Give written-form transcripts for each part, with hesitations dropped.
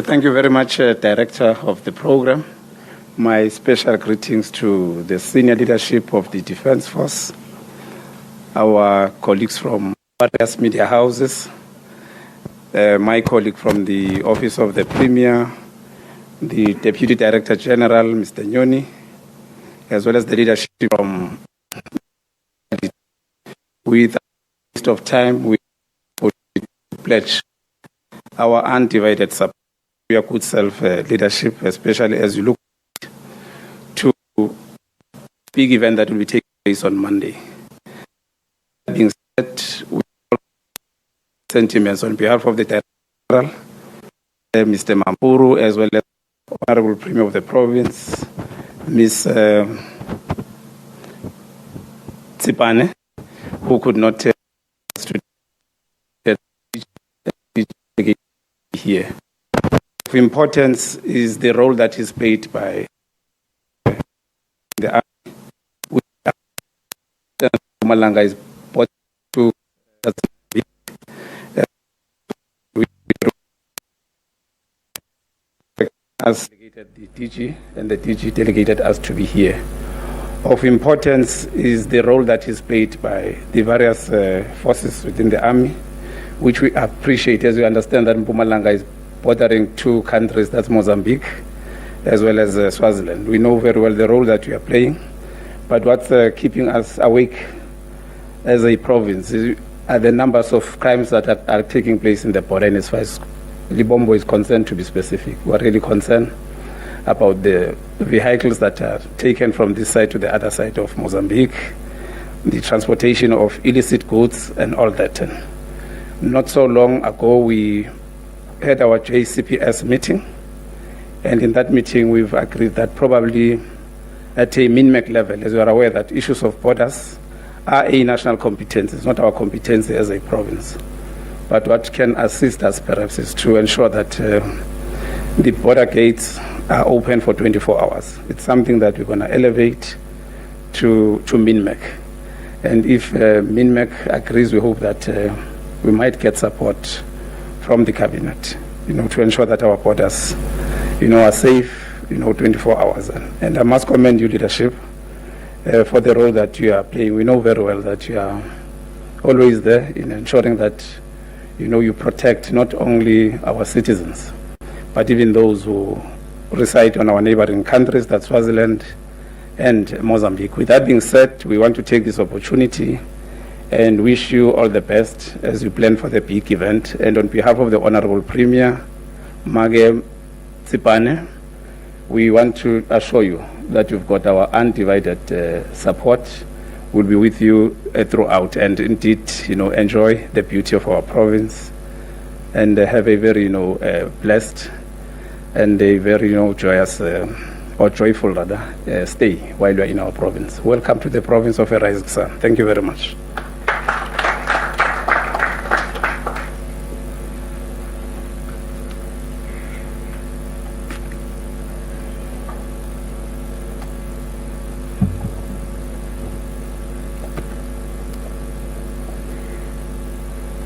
Thank you very much, Director of the program. My special greetings to the senior leadership of the Defence Force, our colleagues from various media houses, my colleague from the Office of the Premier, the Deputy Director General, Mr. Nyoni, as well as the leadership from with a waste of time, we pledge our undivided support to your good self-leadership, especially as you look to big event that will be taking place on Monday. That being said, we sentiments on behalf of the Director, Mr. Mampuru, as well as Honorable Premier of the Province, Ms. Tsipane, who could not tell us to here. Of importance is the role that is played by the army. Malanga is brought to us delegated the DG, and the DG delegated us to be here. Of importance is the role that is played by the various forces within the army, which we appreciate, as we understand that Mpumalanga is bordering two countries, that's Mozambique, as well as Swaziland. We know very well the role that we are playing, but what's keeping us awake as a province are the numbers of crimes that are taking place in the border. And as far as Libombo is concerned, to be specific, we are really concerned about the vehicles that are taken from this side to the other side of Mozambique, the transportation of illicit goods and all that. And not so long ago, we had our JCPS meeting, and in that meeting, we've agreed that probably at a MINMEC level, as you are aware, that issues of borders are a national competence. It's not our competence as a province. But what can assist us, perhaps, is to ensure that the border gates are open for 24 hours. It's something that we're going to elevate to MINMEC. And if MINMEC agrees, we hope that we might get support from the cabinet, to ensure that our borders, are safe, 24 hours. And I must commend you, leadership, for the role that you are playing. We know very well that you are always there in ensuring that, you protect not only our citizens, but even those who reside on our neighboring countries, that's Swaziland and Mozambique. With that being said, we want to take this opportunity and wish you all the best as you plan for the big event. And on behalf of the Honorable Premier, Mage Tsipane, we want to assure you that you've got our undivided support. We'll be with you throughout, and indeed, enjoy the beauty of our province, and have a very, blessed and a very, joyous or joyful rather stay while you are in our province. Welcome to the province of a rising sun. Thank you very much.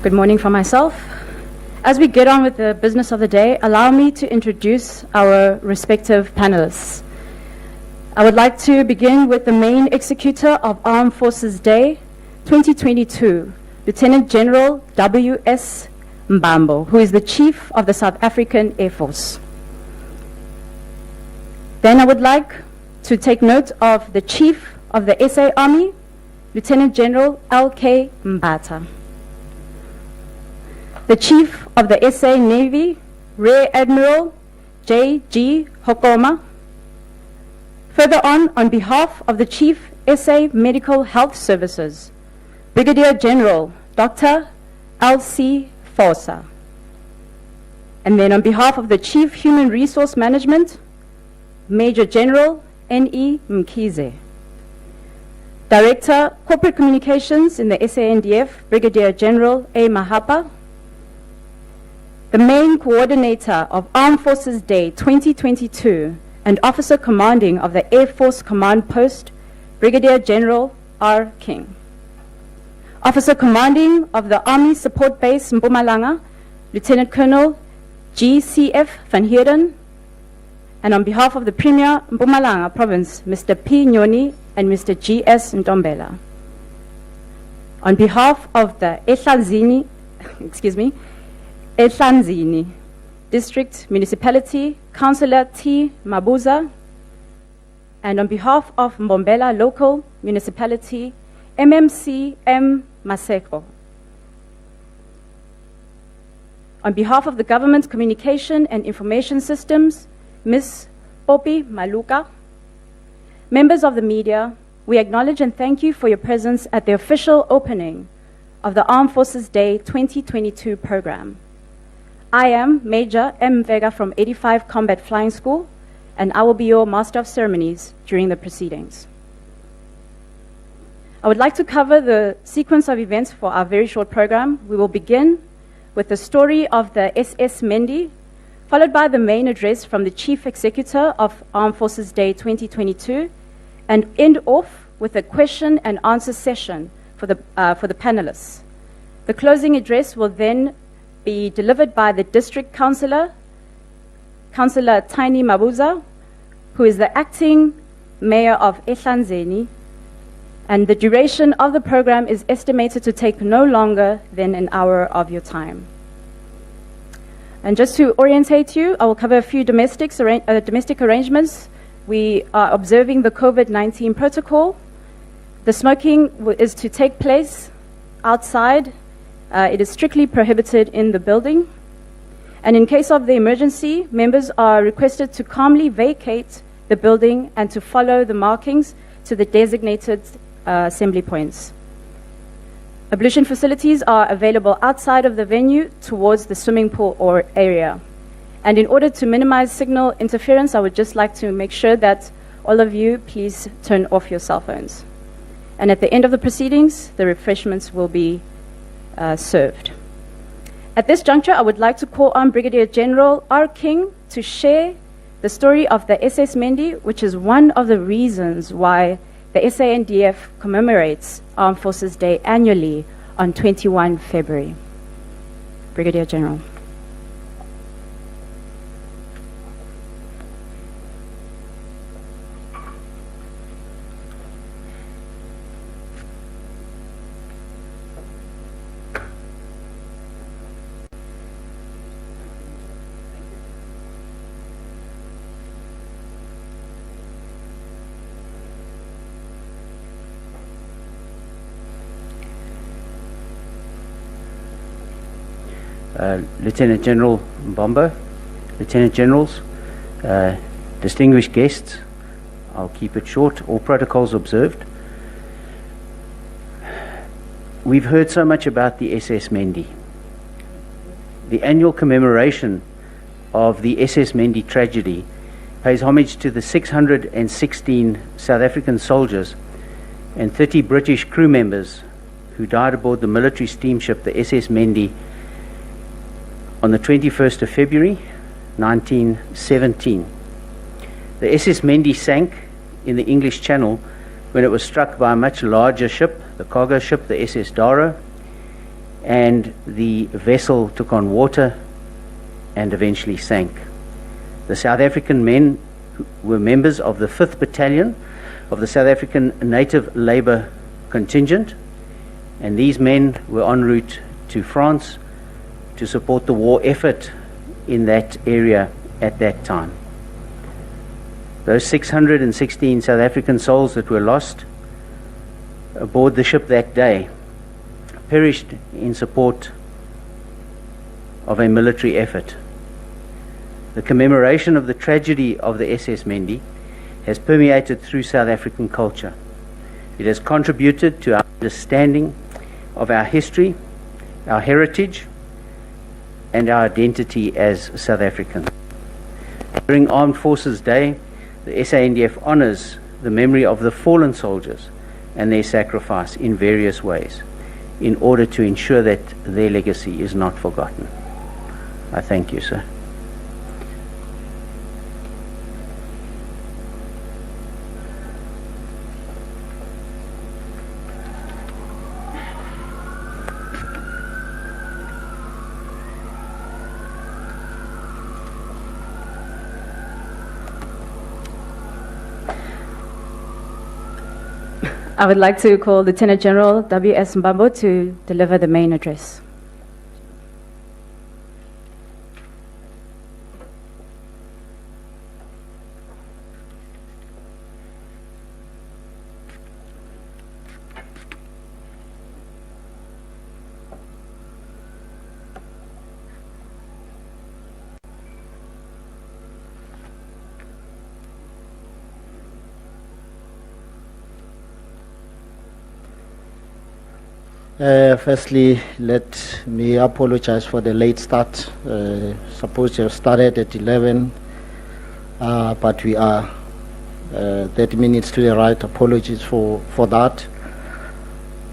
Good morning from myself. As we get on with the business of the day, allow me to introduce our respective panelists. I would like to begin with the main executor of Armed Forces Day 2022, Lieutenant General W.S. Mbambo, who is the Chief of the South African Air Force. Then I would like to take note of the Chief of the SA Army, Lieutenant General L.K. Mbata. The Chief of the SA Navy, Rear Admiral J.G. Hokoma. Further on behalf of the Chief SA Medical Health Services, Brigadier General Dr. L.C. Fosa. And then on behalf of the Chief Human Resource Management, Major General N.E. Mkhize. Director Corporate Communications in the SANDF, Brigadier General A. Mahapa. The main coordinator of Armed Forces Day 2022 and officer commanding of the Air Force Command Post, Brigadier General R. King. Officer commanding of the Army Support Base Mpumalanga, Lieutenant Colonel GCF Van Heerden, and on behalf of the Premier Mpumalanga Province, Mr. P. Nyoni and Mr. G.S. Ntombela. On behalf of the Ehlanzini District Municipality, Councillor T. Mabuza, and on behalf of Mbombela Local Municipality, MMC M. Maseko. On behalf of the Government Communication and Information Systems, Ms. Poppy Maluka, members of the media, we acknowledge and thank you for your presence at the official opening of the Armed Forces Day 2022 program. I am Major M. Vega from 85 Combat Flying School, and I will be your Master of Ceremonies during the proceedings. I would like to cover the sequence of events for our very short program. We will begin with the story of the SS Mendi, followed by the main address from the Chief Executive of Armed Forces Day 2022, and end off with a question and answer session for the panelists. The closing address will then be delivered by the District Councillor, Councillor Tiny Mabuza, who is the acting Mayor of Ehlanzeni, and the duration of the program is estimated to take no longer than an hour of your time. And just to orientate you, I will cover a few domestic arrangements. We are observing the COVID-19 protocol. The smoking is to take place outside. It is strictly prohibited in the building. And in case of the emergency, members are requested to calmly vacate the building and to follow the markings to the designated assembly points. Ablution facilities are available outside of the venue towards the swimming pool or area. And in order to minimize signal interference, I would just like to make sure that all of you please turn off your cell phones. And at the end of the proceedings, the refreshments will be served. At this juncture, I would like to call on Brigadier General R. King to share the story of the SS Mendi, which is one of the reasons why the SANDF commemorates Armed Forces Day annually on 21 February. Brigadier General. Lieutenant General Mbombo, Lieutenant Generals, distinguished guests, I'll keep it short, all protocols observed. We've heard so much about the SS Mendi. The annual commemoration of the SS Mendi tragedy pays homage to the 616 South African soldiers and 30 British crew members who died aboard the military steamship, the SS Mendi, on the 21st of February, 1917. The SS Mendi sank in the English Channel when it was struck by a much larger ship, the cargo ship, the SS Dara, and the vessel took on water and eventually sank. The South African men were members of the 5th Battalion of the South African Native Labour Contingent, and these men were en route to France to support the war effort in that area at that time. Those 616 South African souls that were lost aboard the ship that day perished in support of a military effort. The commemoration of the tragedy of the SS Mendi has permeated through South African culture. It has contributed to our understanding of our history, our heritage, and our identity as South Africans. During Armed Forces Day, the SANDF honors the memory of the fallen soldiers and their sacrifice in various ways in order to ensure that their legacy is not forgotten. I thank you, sir. I would like to call Lieutenant General W.S. Mbambo to deliver the main address. Firstly, let me apologize for the late start. Supposed to have started at 11, but we are 30 minutes to the right. Apologies for that.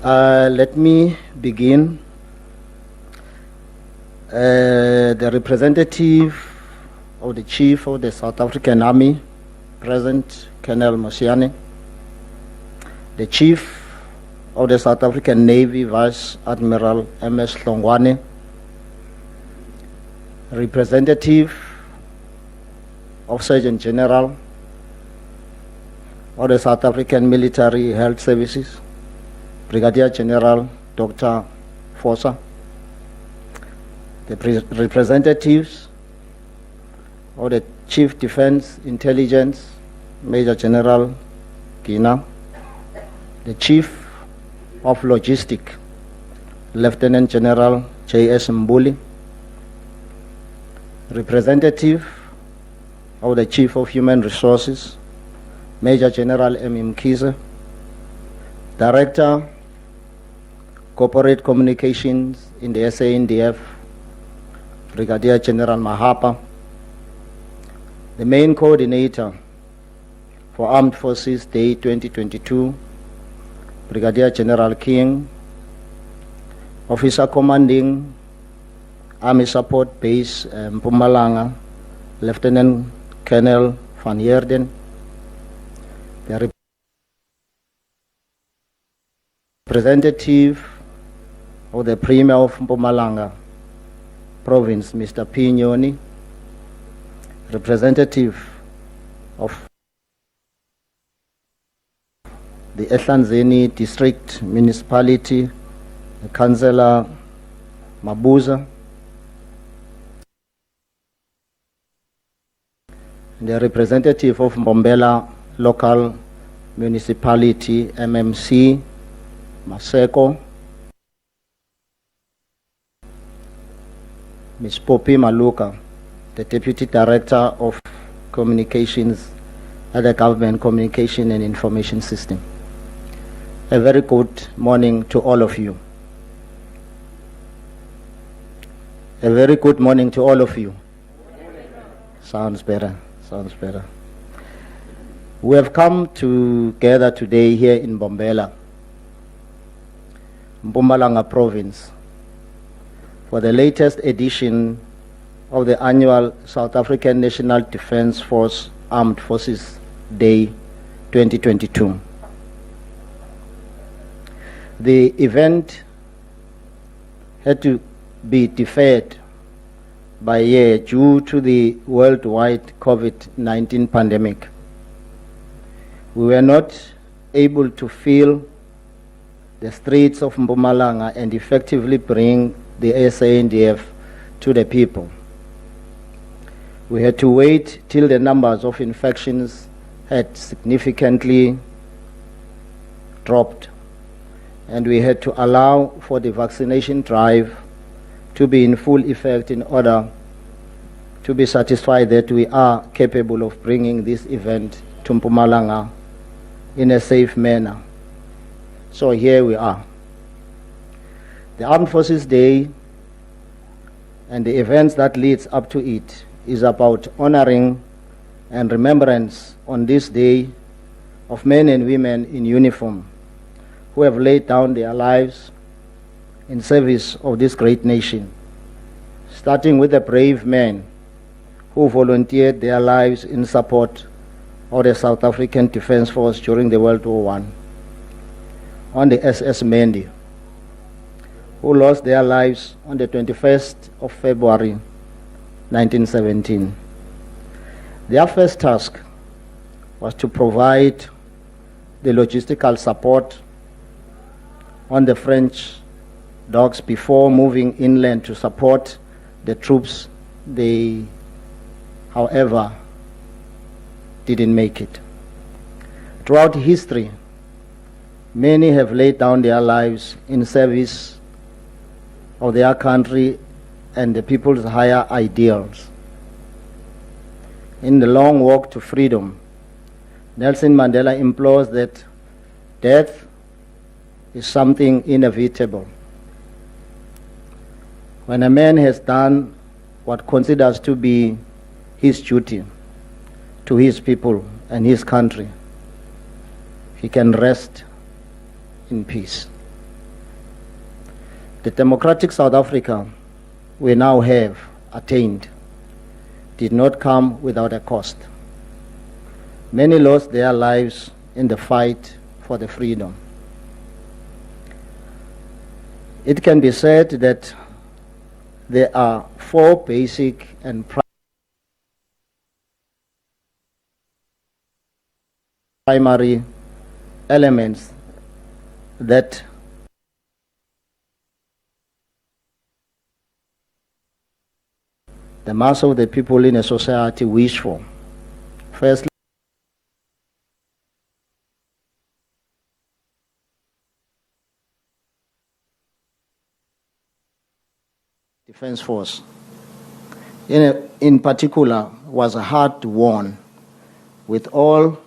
Let me begin. The representative of the Chief of the South African Army, present, Colonel Mosiane, the Chief of the South African Navy, Vice Admiral M.S. Hlongwane, representative of Surgeon General of the South African Military Health Services, Brigadier General Dr. Fosa, the representatives of the Chief Defense Intelligence, Major General Gina, the Chief of Logistics, Lieutenant General J.S. Mbuli, representative of the Chief of Human Resources, Major General M. Mkhize, Director, Corporate Communications in the SANDF, Brigadier General Mahapa, the main coordinator for Armed Forces Day 2022, Brigadier General King, Officer Commanding Army Support Base Mpumalanga, Lieutenant Colonel Van Heerden, the representative of the Premier of Mpumalanga Province, Mr. P. Nyoni, representative of the Ehlanzeni District Municipality, the Councillor Mabuza, and the representative of Mbombela Local Municipality, MMC, Maseko, Ms. Poppy Maluka, the Deputy Director of Communications at the Government Communication and Information System. A very good morning to all of you. A very good morning to all of you. Sounds better, sounds better. We have come together today here in Mbombela, Mpumalanga Province, for the latest edition of the annual South African National Defence Force Armed Forces Day 2022. The event had to be deferred by a year due to the worldwide COVID-19 pandemic. We were not able to fill the streets of Mpumalanga and effectively bring the SANDF to the people. We had to wait till the numbers of infections had significantly dropped, and we had to allow for the vaccination drive to be in full effect in order to be satisfied that we are capable of bringing this event to Mpumalanga in a safe manner. So here we are. The Armed Forces Day and the events that leads up to it is about honoring and remembrance on this day of men and women in uniform who have laid down their lives in service of this great nation, starting with the brave men who volunteered their lives in support of the South African Defence Force during the World War I, on the SS Mendi, who lost their lives on the 21st of February 1917. Their first task was to provide the logistical support on the French docks before moving inland to support the troops. They, however, didn't make it. Throughout history, many have laid down their lives in service of their country and the people's higher ideals. In the long walk to freedom, Nelson Mandela implores that death is something inevitable. When a man has done what considers to be his duty to his people and his country, he can rest in peace. The democratic South Africa we now have attained did not come without a cost. Many lost their lives in the fight for the freedom. It can be said that there are four basic and primary elements that the mass of the people in a society wish for. Firstly, Defense Force, in particular, was hard won, with all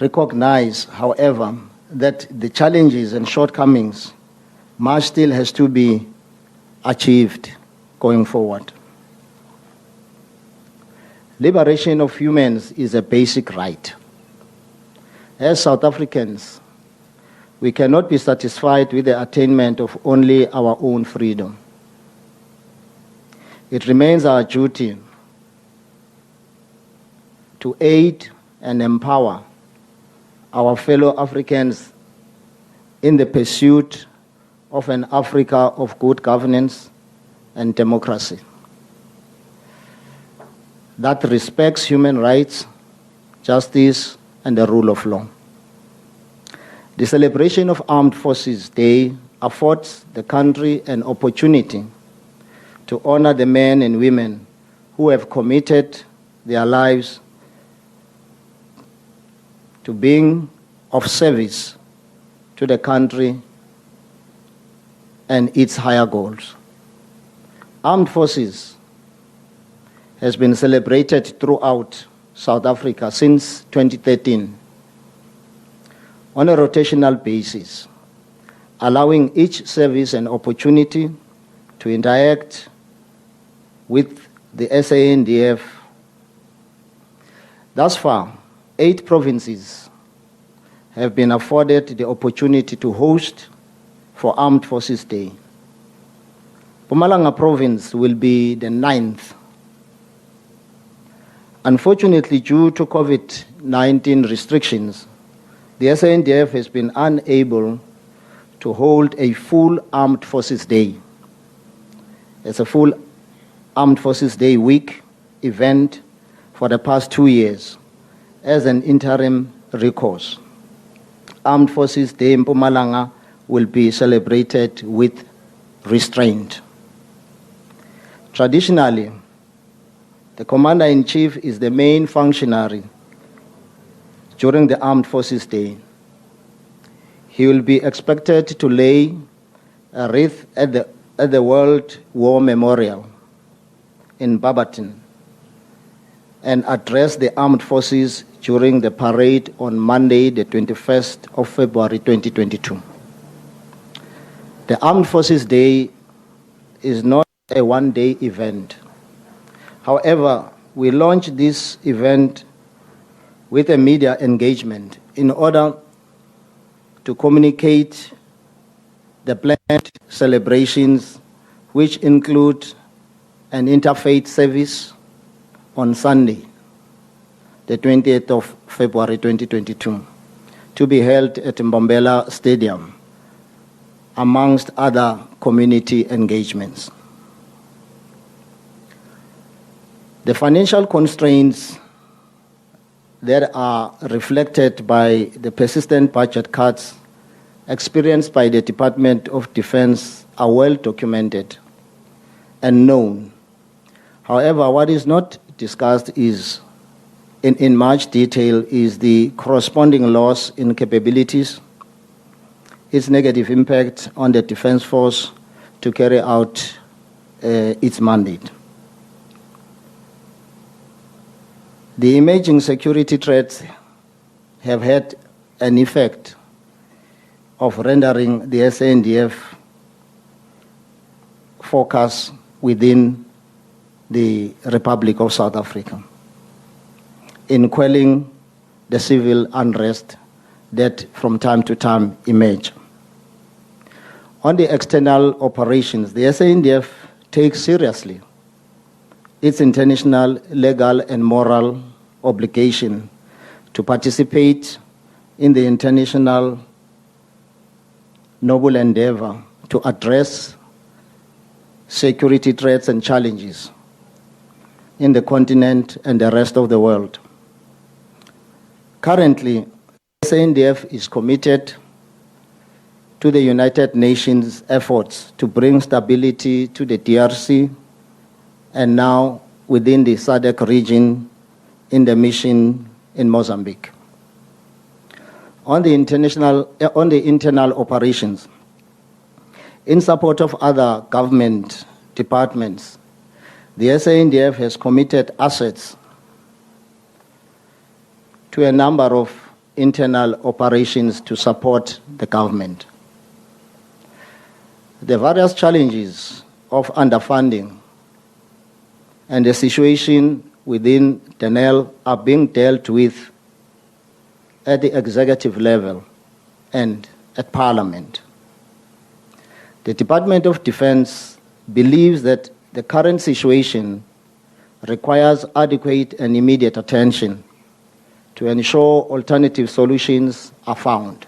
recognize, however, that the challenges and shortcomings much still has to be achieved going forward. Liberation of humans is a basic right. As South Africans, we cannot be satisfied with the attainment of only our own freedom. It remains our duty to aid and empower our fellow Africans in the pursuit of an Africa of good governance and democracy that respects human rights, justice, and the rule of law. The celebration of Armed Forces Day affords the country an opportunity to honor the men and women who have committed their lives to being of service to the country and its higher goals. Armed Forces has been celebrated throughout South Africa since 2013 on a rotational basis, allowing each service an opportunity to interact with the SANDF. Thus far, 8 provinces have been afforded the opportunity to host for Armed Forces Day. Mpumalanga province will be the 9th. Unfortunately, due to COVID-19 restrictions, the SANDF has been unable to hold a full Armed Forces Day. It's a full Armed Forces Day week event for the past 2 years as an interim recourse. Armed Forces Day in Mpumalanga will be celebrated with restraint. Traditionally, the Commander-in-Chief is the main functionary during the Armed Forces Day. He will be expected to lay a wreath at the World War Memorial in Barberton and address the armed forces during the parade on Monday, the 21st of February 2022. The Armed Forces Day is not a one-day event. However, we launched this event with a media engagement in order to communicate the planned celebrations, which include an interfaith service on Sunday, the 20th of February 2022, to be held at Mbombela Stadium, amongst other community engagements. The financial constraints that are reflected by the persistent budget cuts experienced by the Department of Defense are well documented and known. However, what is not discussed is in much detail is the corresponding loss in capabilities, its negative impact on the Defense Force to carry out its mandate. The emerging security threats have had an effect of rendering the SANDF focus within the Republic of South Africa in quelling the civil unrest that from time to time emerge. On the external operations, the SANDF takes seriously its international legal and moral obligation to participate in the international noble endeavor to address security threats and challenges in the continent and the rest of the world. Currently, SANDF is committed to the United Nations efforts to bring stability to the DRC and now within the SADC region in the mission in Mozambique. On the internal operations, in support of other government departments, the SANDF has committed assets to a number of internal operations to support the government. The various challenges of underfunding and the situation within TENEL are being dealt with at the executive level and at Parliament. The Department of Defense believes that the current situation requires adequate and immediate attention to ensure alternative solutions are found.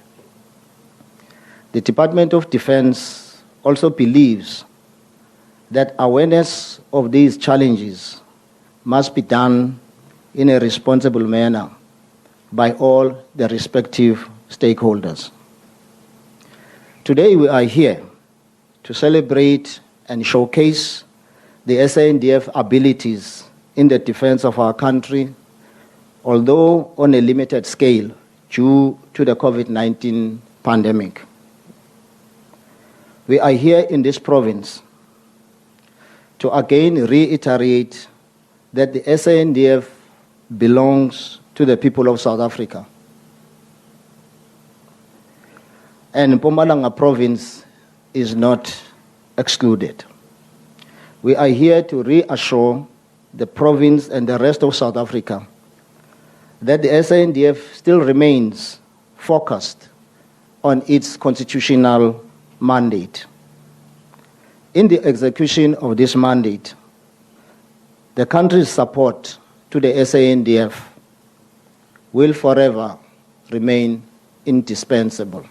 The Department of Defense also believes that awareness of these challenges must be done in a responsible manner by all the respective stakeholders. Today we are here to celebrate and showcase the SANDF abilities in the defense of our country, although on a limited scale due to the COVID-19 pandemic. We are here in this province to again reiterate that the SANDF belongs to the people of South Africa. And Mpumalanga province is not excluded. We are here to reassure the province and the rest of South Africa that the SANDF still remains focused on its constitutional mandate. In the execution of this mandate, the country's support to the SANDF will forever remain indispensable.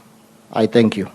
I thank you.